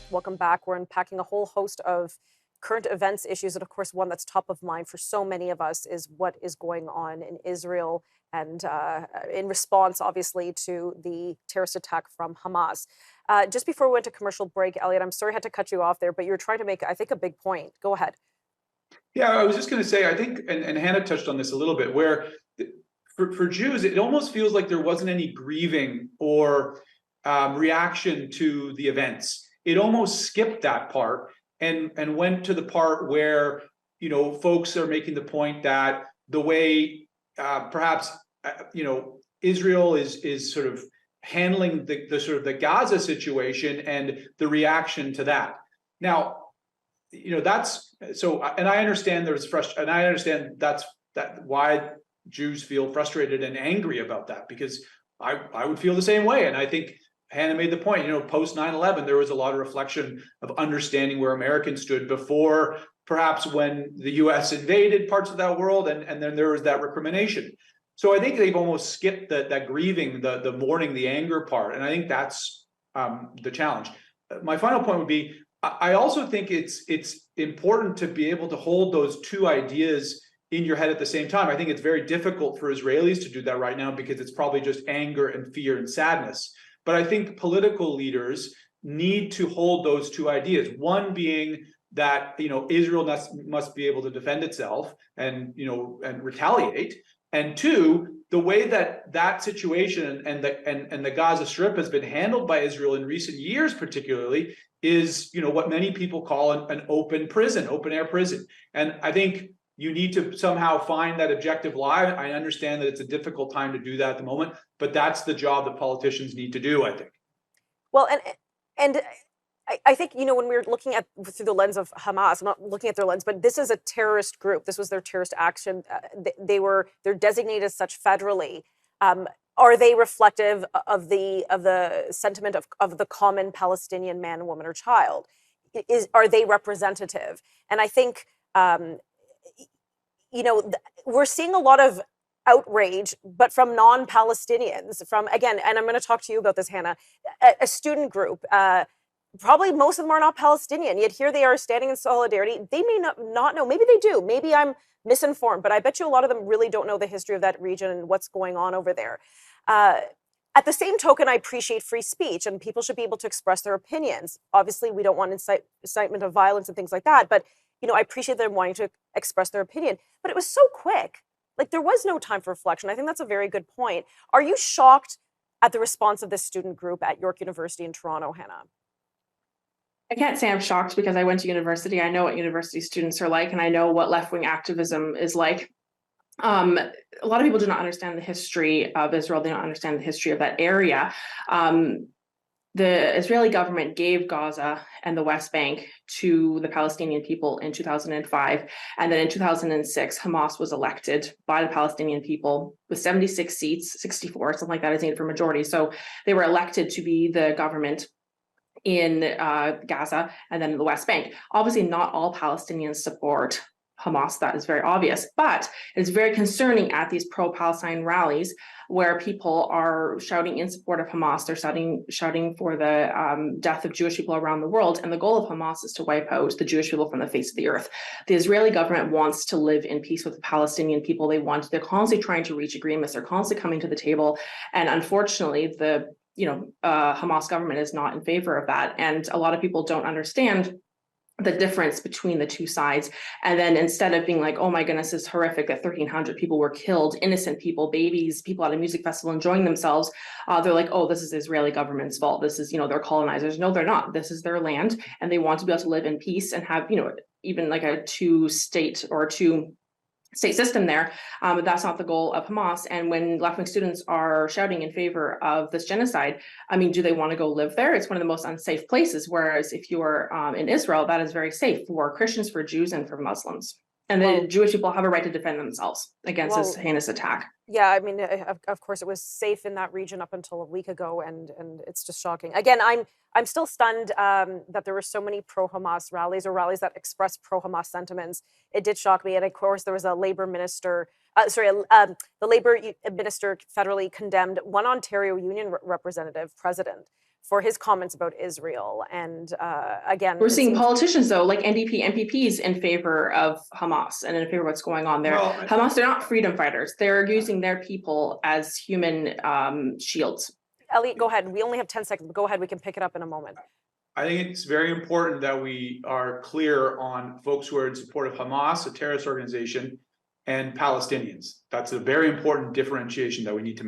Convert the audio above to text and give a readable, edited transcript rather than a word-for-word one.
Welcome back. We're unpacking a whole host of current events issues. And of course, one that's top of mind for so many of us is what is going on in Israel and in response, obviously, to the terrorist attack from Hamas. Just before we went to commercial break, Elliot, I'm sorry I had to cut you off there, but you're trying to make, I think, a big point. Go ahead. Yeah, I was just going to say, I think, and Hannah touched on this a little bit, where for Jews, it almost feels like there wasn't any grieving or reaction to the events. It almost skipped that part and went to the part where, folks are making the point that the way perhaps, Israel is sort of handling the sort of the Gaza situation and the reaction to that. Now, that's so, and I understand there's frustration, and I understand that why Jews feel frustrated and angry about that, because I would feel the same way. And I think Hannah made the point, post 9/11, there was a lot of reflection of understanding where Americans stood before, perhaps when the US invaded parts of that world, and then there was that recrimination. So I think they've almost skipped that grieving, the mourning, the anger part. And I think that's the challenge. My final point would be, I also think it's important to be able to hold those two ideas in your head at the same time. I think it's very difficult for Israelis to do that right now because it's probably just anger and fear and sadness. But I think political leaders need to hold those two ideas. One being that Israel must be able to defend itself and retaliate. And two, the way that situation and the Gaza Strip has been handled by Israel in recent years, particularly, is what many people call an open air prison. And I think you need to somehow find that objective line. I understand that it's a difficult time to do that at the moment, but that's the job that politicians need to do, I think. Well, and I think, when we're looking at through the lens of Hamas, I'm not looking at their lens, but this is a terrorist group. This was their terrorist action. They're designated as such federally. Are they reflective of the sentiment of the common Palestinian man, woman, or child? Are they representative? And I think, we're seeing a lot of outrage, but from non-Palestinians, again, and I'm going to talk to you about this, Hannah, a student group. Probably most of them are not Palestinian, yet here they are standing in solidarity. They may not know, maybe they do, maybe I'm misinformed, but I bet you a lot of them really don't know the history of that region and what's going on over there. At the same token, I appreciate free speech and people should be able to express their opinions. Obviously, we don't want incitement of violence and things like that, but I appreciate them wanting to express their opinion. But it was so quick. Like, there was no time for reflection. I think that's a very good point. Are you shocked at the response of this student group at York University in Toronto, Hannah? I can't say I'm shocked because I went to university. I know what university students are like, and I know what left-wing activism is like. A lot of people do not understand the history of Israel. They don't understand the history of that area. The Israeli government gave Gaza and the West Bank to the Palestinian people in 2005. And then in 2006, Hamas was elected by the Palestinian people with 76 seats, 64, something like that is needed for majority. So they were elected to be the government in Gaza and then in the West Bank. Obviously, not all Palestinians support Hamas. That is very obvious, but it's very concerning at these pro-Palestine rallies where people are shouting in support of Hamas. They're shouting for the death of Jewish people around the world. And the goal of Hamas is to wipe out the Jewish people from the face of the earth. The Israeli government wants to live in peace with the Palestinian people. They're constantly trying to reach agreements. They're constantly coming to the table. And unfortunately, the Hamas government is not in favor of that. And a lot of people don't understand the difference between the two sides. And then instead of being like, oh my goodness, it's horrific that 1,300 people were killed, innocent people, babies, people at a music festival enjoying themselves, they're like, oh, this is the Israeli government's fault. This is, they're colonizers. No, they're not. This is their land. And they want to be able to live in peace and have, even like a two-state system there, but that's not the goal of Hamas. And when left-wing students are shouting in favor of this genocide, do they want to go live there? It's one of the most unsafe places. Whereas if you're in Israel, that is very safe for Christians, for Jews, and for Muslims. And the Jewish people have a right to defend themselves against this heinous attack. Yeah, of course, it was safe in that region up until a week ago, and it's just shocking. Again, I'm still stunned that there were so many pro-Hamas rallies or rallies that express pro-Hamas sentiments. It did shock me, and of course, there was a Labor minister. The Labor minister federally condemned one Ontario union representative president for his comments about Israel. And again, We're it seeing seems- politicians though, like NDP, MPPs in favor of Hamas and in favor of what's going on there. Well, Hamas, they're not freedom fighters. They're using their people as human shields. Elliot, go ahead. We only have 10 seconds, but go ahead. We can pick it up in a moment. I think it's very important that we are clear on folks who are in support of Hamas, a terrorist organization, and Palestinians. That's a very important differentiation that we need to make.